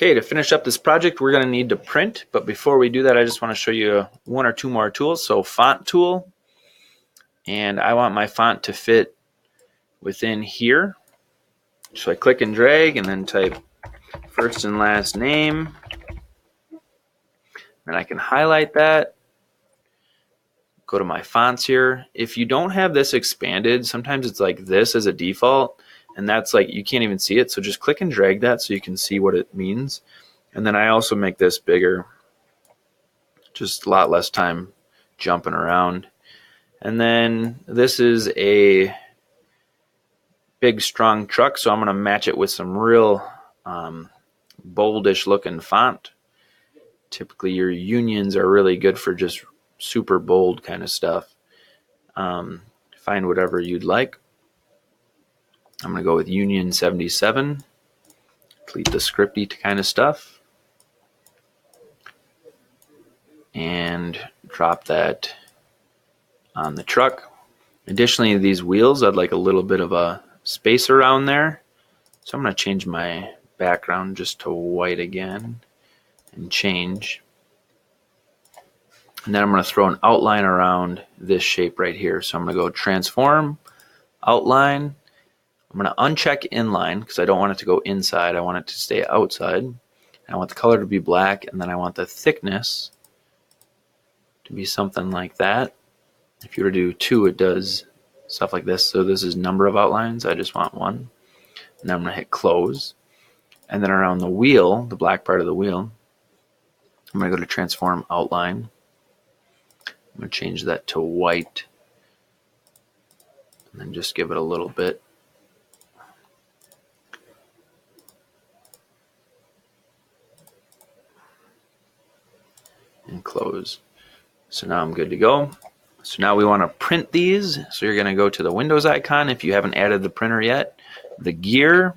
Okay, to finish up this project, we're going to need to print, but before we do that, I just want to show you one or two more tools. So font tool, and I want my font to fit within here. So I click and drag and then type first and last name, and I can highlight that. Go to my fonts here. If you don't have this expanded, sometimes it's like this as a default, and that's like you can't even see it. So just click and drag that so you can see what it means. And then I also make this bigger, just a lot less time jumping around. And then this is a big strong truck, so I'm going to match it with some real boldish looking font. Typically your unions are really good for just super bold kind of stuff. Find whatever you'd like. I'm going to go with Union 77. Delete the scripty kind of stuff. And drop that on the truck. Additionally, these wheels, I'd like a little bit of a space around there. So I'm going to change my background just to white again and change. And then I'm going to throw an outline around this shape right here. So I'm going to go transform, outline. I'm going to uncheck inline because I don't want it to go inside. I want it to stay outside. And I want the color to be black, and then I want the thickness to be something like that. If you were to do 2, it does stuff like this. So this is number of outlines. I just want 1. And then I'm going to hit close. And then around the wheel, the black part of the wheel, I'm going to go to transform outline. I'm going to change that to white. And then just give it a little bit. And close. So now I'm good to go. So now we want to print these. So you're going to go to the Windows icon if you haven't added the printer yet. The gear.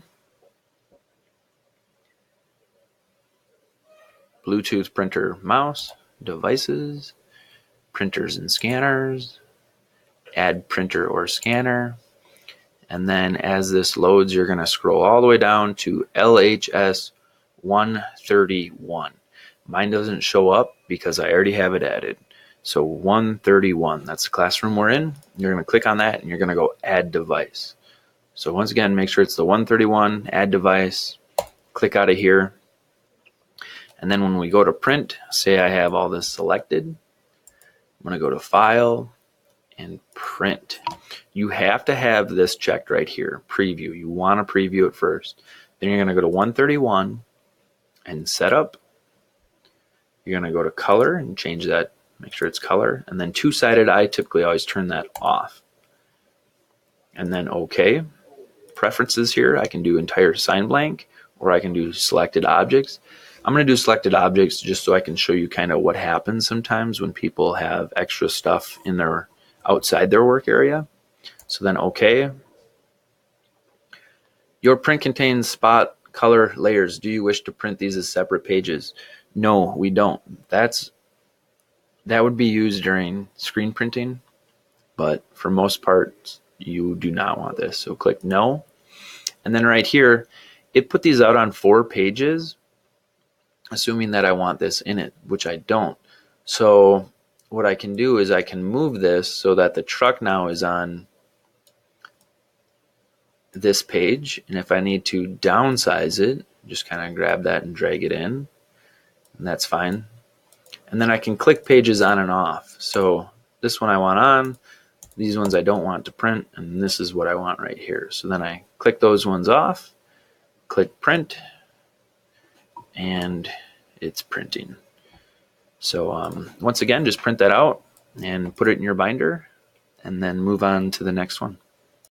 Bluetooth printer mouse. Devices. Printers and scanners. Add printer or scanner. And then as this loads, you're going to scroll all the way down to LHS 131. Mine doesn't show up because I already have it added. So 131, that's the classroom we're in. You're going to click on that and you're going to go add device. So once again, make sure it's the 131, add device, click out of here. And then when we go to print, say I have all this selected, I'm going to go to file and print. You have to have this checked right here, preview. You want to preview it first. Then you're going to go to 131 and setup. You're going to go to color and change that. Make sure it's color. And then two-sided, I typically always turn that off. And then OK. Preferences here, I can do entire sign blank, or I can do selected objects. I'm going to do selected objects just so I can show you kind of what happens sometimes when people have extra stuff in their outside their work area. So then OK. Your print contains spot color layers. Do you wish to print these as separate pages? No, we don't. That would be used during screen printing, but for most parts, you do not want this. So click no. And then right here, it put these out on 4 pages, assuming that I want this in it, which I don't. So what I can do is I can move this so that the truck now is on this page. And if I need to downsize it, just kind of grab that and drag it in, and that's fine. And then I can click pages on and off. So this one I want on, these ones I don't want to print, and this is what I want right here. So then I click those ones off, click print, and it's printing. So once again, just print that out and put it in your binder, and then move on to the next one.